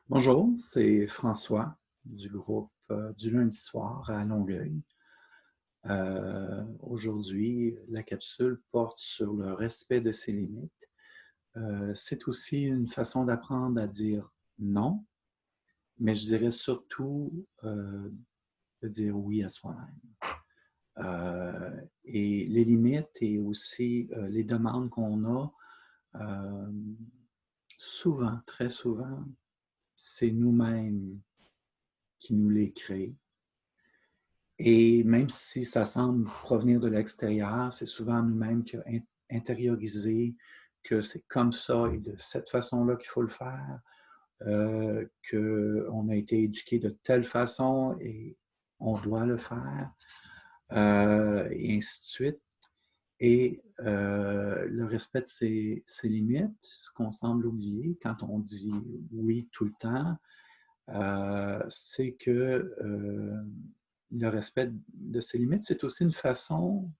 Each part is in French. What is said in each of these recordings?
Bonjour, c'est François du groupe du lundi soir à Longueuil. Aujourd'hui, la capsule porte sur le respect de ses limites. C'est aussi une façon d'apprendre à dire non, mais je dirais surtout de dire oui à soi-même. Et les limites et aussi les demandes qu'on a, euh, souvent, très souvent, c'est nous-mêmes qui nous les créons. Et même si ça semble provenir de l'extérieur, c'est souvent nous-mêmes qui avons intériorisé que c'est comme ça et de cette façon-là qu'il faut le faire, qu'on a été éduqué de telle façon et on doit le faire, et ainsi de suite. Et le respect de ses limites, ce qu'on semble oublier quand on dit oui tout le temps, c'est que le respect de ses limites, c'est aussi une façon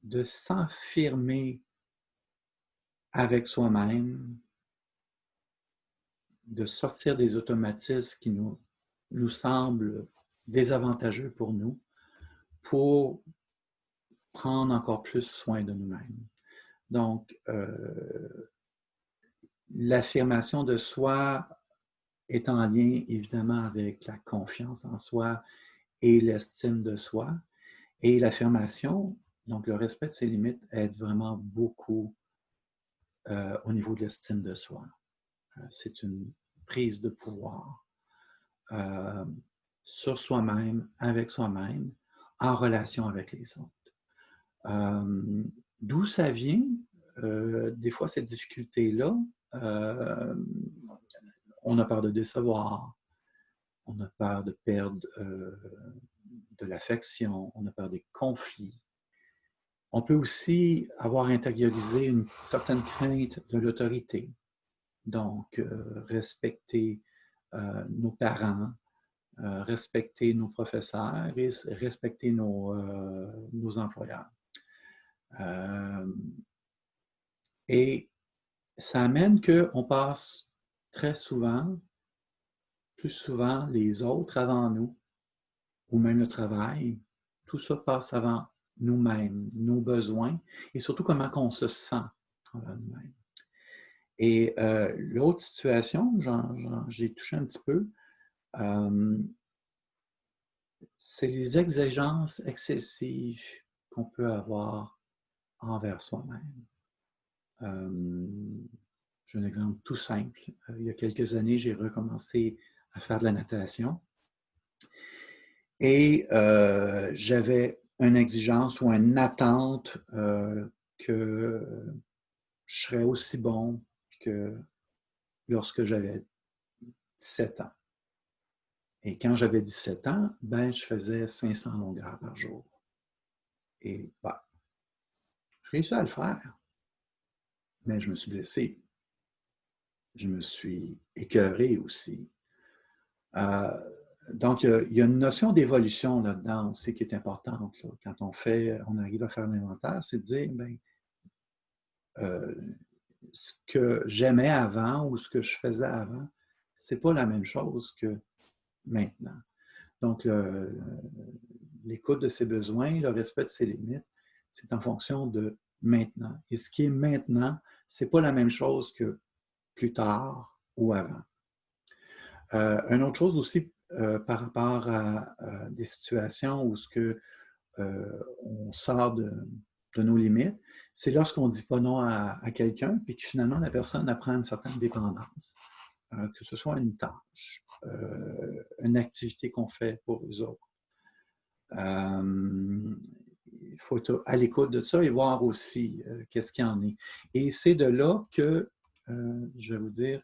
de s'affirmer avec soi-même, de sortir des automatismes qui nous semblent désavantageux pour nous, pour prendre encore plus soin de nous-mêmes. Donc, l'affirmation de soi est en lien évidemment avec la confiance en soi et l'estime de soi. Et l'affirmation, donc le respect de ses limites, aide vraiment beaucoup au niveau de l'estime de soi. C'est une prise de pouvoir euh, sur soi-même, avec soi-même, en relation avec les autres. Euh, D'où ça vient, des fois, cette difficulté-là, euh, on a peur de décevoir, on a peur de perdre de l'affection, on a peur des conflits. On peut aussi avoir intériorisé une certaine crainte de l'autorité. Donc, respecter nos parents, respecter nos professeurs et respecter nos employeurs. Et ça amène qu'on passe très souvent, plus souvent, les autres avant nous, ou même le travail. Tout ça passe avant nous-mêmes, nos besoins, et surtout comment on se sent envers nous-mêmes. Et l'autre situation, j'ai touché un petit peu, c'est les exigences excessives qu'on peut avoir envers soi-même. J'ai un exemple tout simple. Il y a quelques années, j'ai recommencé à faire de la natation et j'avais une exigence ou une attente que je serais aussi bon que lorsque j'avais 17 ans. Et quand j'avais 17 ans, ben, je faisais 500 longueurs par jour. Et ben, je réussis à le faire, mais je me suis blessé. Je me suis écœuré aussi. Euh, donc, il y a une notion d'évolution là-dedans aussi qui est importante. Là. Quand on arrive à faire l'inventaire, c'est de dire, ben, euh, ce que j'aimais avant ou ce que je faisais avant, c'est pas la même chose que maintenant. Donc, l'écoute de ses besoins, le respect de ses limites, c'est en fonction de maintenant. Et ce qui est maintenant, c'est pas la même chose que plus tard ou avant. Une autre chose aussi par rapport à des situations où ce que, on sort de nos limites, c'est lorsqu'on ne dit pas non à quelqu'un, puis que finalement la personne apprend une certaine dépendance, que ce soit une tâche, une activité qu'on fait pour eux autres. Il faut être à l'écoute de ça et voir aussi qu'est-ce qu'il y en est. Et c'est de là que je vais vous dire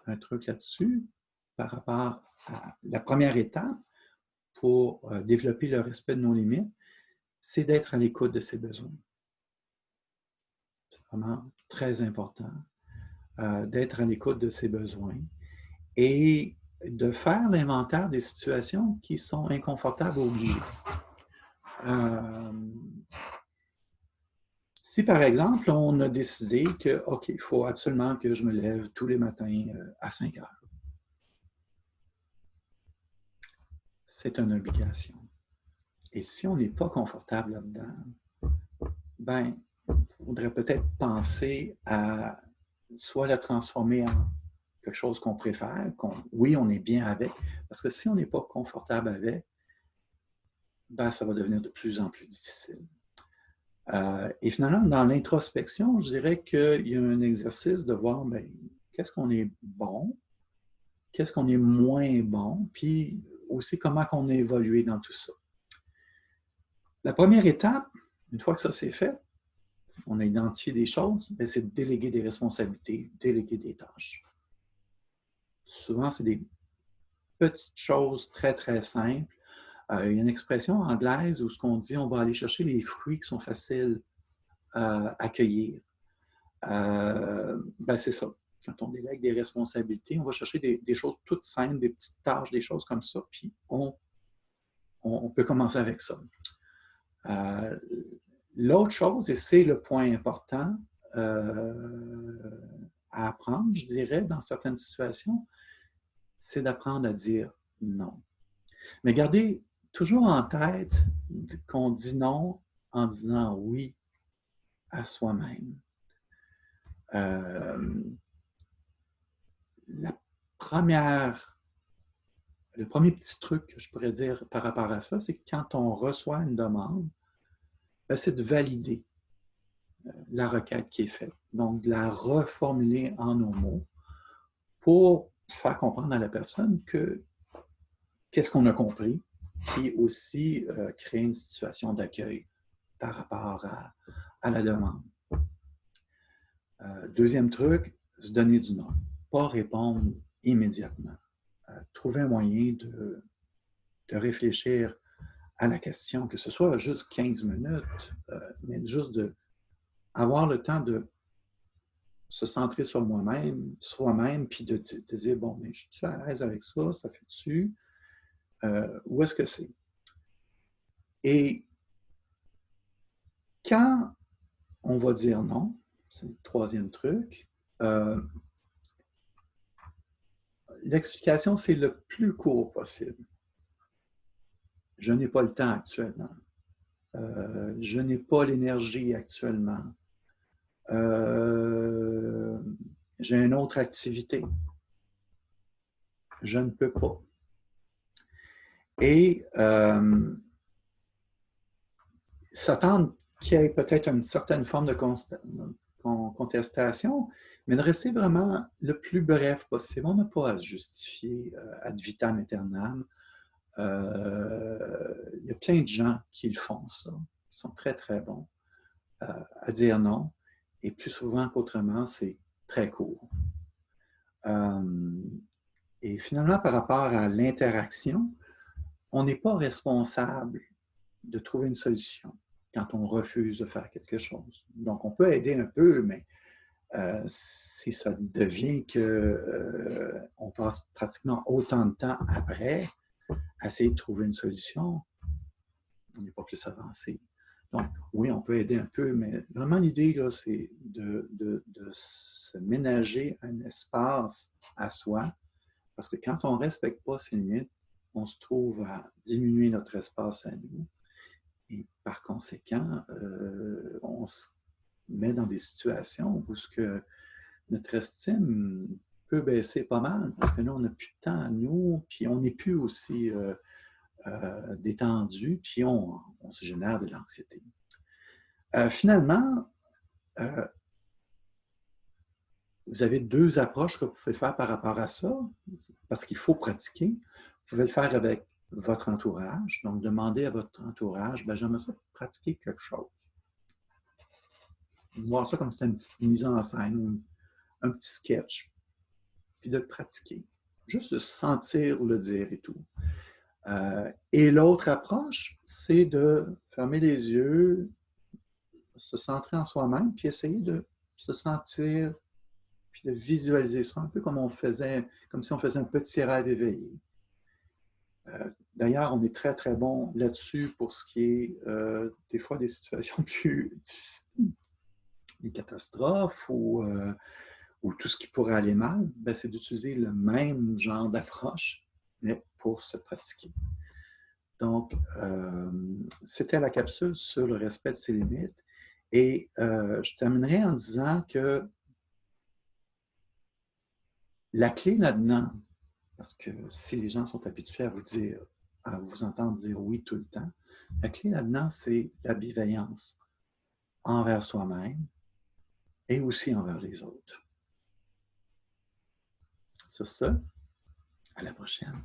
un truc là-dessus par rapport à la première étape pour développer le respect de nos limites, c'est d'être à l'écoute de ses besoins. C'est vraiment très important d'être à l'écoute de ses besoins et de faire l'inventaire des situations qui sont inconfortables obligées. Si par exemple, on a décidé que, OK, il faut absolument que je me lève tous les matins à 5 heures. c'est une obligation. Et si on n'est pas confortable là-dedans, ben, il faudrait peut-être penser à soit la transformer en quelque chose qu'on préfère, oui, on est bien avec, parce que si on n'est pas confortable avec, ben, ça va devenir de plus en plus difficile. Et finalement, dans l'introspection, je dirais qu'il y a un exercice de voir ben, qu'est-ce qu'on est bon, qu'est-ce qu'on est moins bon, puis aussi comment on a évolué dans tout ça. La première étape, une fois que ça c'est fait, on a identifié des choses, c'est de déléguer des responsabilités, déléguer des tâches. Souvent, c'est des petites choses très, très simples. Il y a une expression anglaise où ce qu'on dit, on va aller chercher les fruits qui sont faciles à cueillir. Ben c'est ça. Quand on délègue des responsabilités, on va chercher des choses toutes simples, des petites tâches, des choses comme ça, puis on peut commencer avec ça. L'autre chose, et c'est le point important à apprendre, je dirais, dans certaines situations, c'est d'apprendre à dire non. Mais gardez toujours en tête qu'on dit non en disant oui à soi-même. Le premier petit truc que je pourrais dire par rapport à ça, c'est que quand on reçoit une demande, ben, c'est de valider la requête qui est faite. Donc, de la reformuler en nos mots pour faire comprendre à la personne que qu'est-ce qu'on a compris, puis aussi créer une situation d'accueil par rapport à la demande. Deuxième truc, se donner du non. Pas répondre immédiatement. Trouver un moyen de réfléchir à la question, que ce soit juste 15 minutes, mais juste d'avoir le temps de se centrer sur soi-même, puis de dire, bon, mais je suis à l'aise avec ça, ça fait-tu? Où est-ce que c'est? Et quand on va dire non, c'est le troisième truc, l'explication, c'est le plus court possible. Je n'ai pas le temps actuellement. Je n'ai pas l'énergie actuellement. J'ai une autre activité. Je ne peux pas. Et s'attendre qu'il y ait peut-être une certaine forme de contestation, mais de rester vraiment le plus bref possible. On n'a pas à se justifier ad vitam aeternam. Il y a plein de gens qui le font, ça, qui sont très, très bons à dire non. Et plus souvent qu'autrement, c'est très court. Et finalement, par rapport à l'interaction, on n'est pas responsable de trouver une solution quand on refuse de faire quelque chose. Donc, on peut aider un peu, mais si ça devient qu'on passe pratiquement autant de temps après à essayer de trouver une solution, on n'est pas plus avancé. Donc, oui, on peut aider un peu, mais vraiment l'idée, là, c'est de se ménager un espace à soi, parce que quand on ne respecte pas ses limites, on se trouve à diminuer notre espace à nous. Et par conséquent, on se met dans des situations où notre estime peut baisser pas mal, parce que là, on n'a plus de temps à nous, puis on n'est plus aussi détendu, puis on se génère de l'anxiété. Finalement, vous avez deux approches que vous pouvez faire par rapport à ça, parce qu'il faut pratiquer. Vous pouvez le faire avec votre entourage, donc demandez à votre entourage, ben, j'aimerais ça pratiquer quelque chose. Voir ça comme c'est une petite mise en scène, un petit sketch, puis de le pratiquer. Juste de sentir le dire et tout. Et l'autre approche, c'est de fermer les yeux, se centrer en soi-même, puis essayer de se sentir, puis de visualiser ça, un peu comme comme si on faisait un petit rêve éveillé. D'ailleurs, on est très, très bon là-dessus pour ce qui est des fois des situations plus difficiles, des catastrophes ou tout ce qui pourrait aller mal, ben, c'est d'utiliser le même genre d'approche, mais pour se pratiquer. Donc, c'était la capsule sur le respect de ses limites. Et je terminerai en disant que la clé là-dedans, parce que si les gens sont habitués à vous dire, à vous entendre dire oui tout le temps, la clé là-dedans, c'est la bienveillance envers soi-même et aussi envers les autres. Sur ce, à la prochaine.